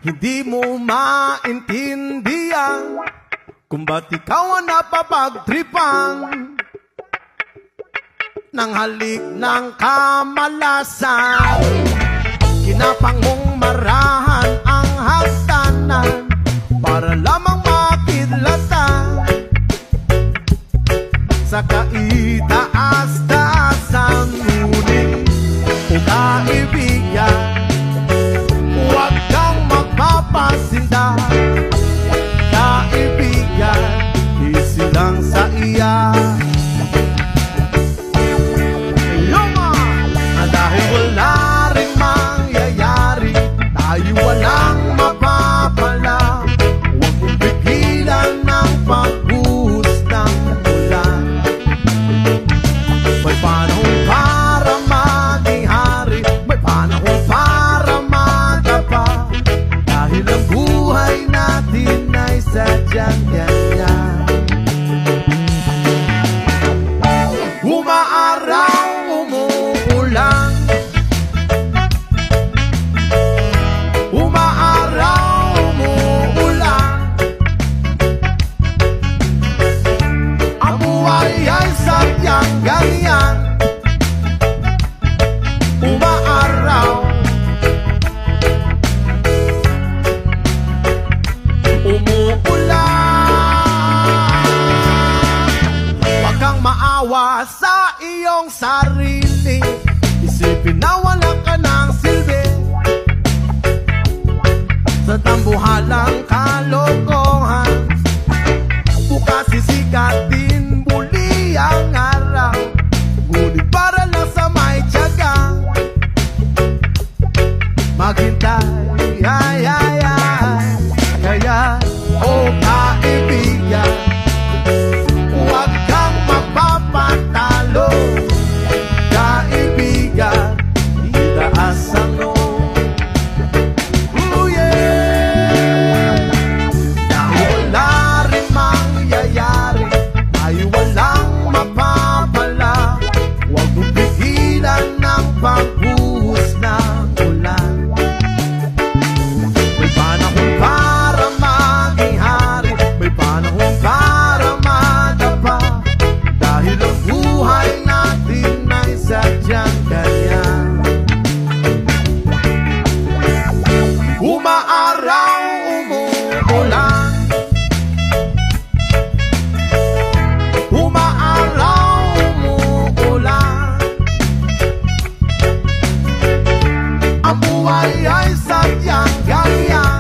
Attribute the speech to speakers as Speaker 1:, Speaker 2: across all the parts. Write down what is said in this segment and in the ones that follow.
Speaker 1: Hindi mo maintindihan kung ba't ikaw ang napapagtripan ng halik ng kamalasan. Kinapang mong marahan ang hagdanan para lamang makidlatan sa kaitaas-taasan. Ngunit o kaibigan, huwag kang magpapasinda. Kaibigan, easy lang sa iya. Dahil wala rin mangyayari, tayo walang mapapala. Huwag mong pigilan ng pagbuhos ng ulan. May panahon para maging hari, may panahon para magapa. Dahil ang buhay natin ay sadyang ganyan. Umaaraw, umuulan, umaaraw, umuulan. Ang buhay ay sadyang ganyan. Umaaraw, umuulan. Huwag kang maawa sa iyong sarili, isipin na wala ka ng silbi sa tambuhalang kalokohan. Bukas sisikat din muli ang araw, ngunit para lang sa may tiyaga maghintay. Ay, ay, ay. Kaya, oh kaibigan, huwag kang magpapatalo. Kaibigan, itaas ang noo. Oh yeah. Dahil wala rin mangyayari, tayo walang mapapala. Huwag mong pigilan ng pagbuhos ng ulan. May panahon para maging hari, may panahon para madapa. Dahil ang buhay natin ay sadyang ganyan. Umaaraw, umuulan, umaaraw, umuulan. Ang buhay ay sadyang ganyan.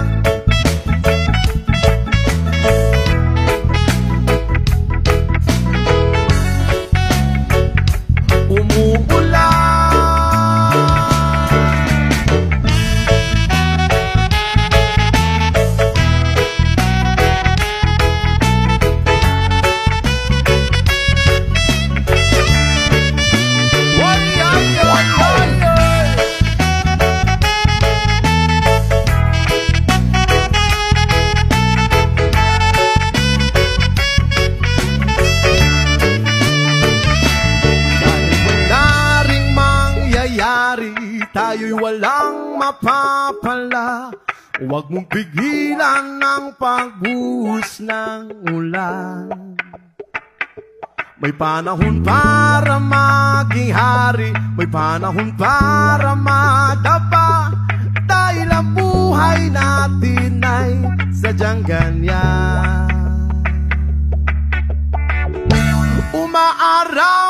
Speaker 1: Tayo'y walang mapapala. Huwag mong pigilan ng pagbuhos ng ulan. May panahon para maging hari, may panahon para madapa. Dahil ang buhay natin ay sadyang ganyan. Umaaraw,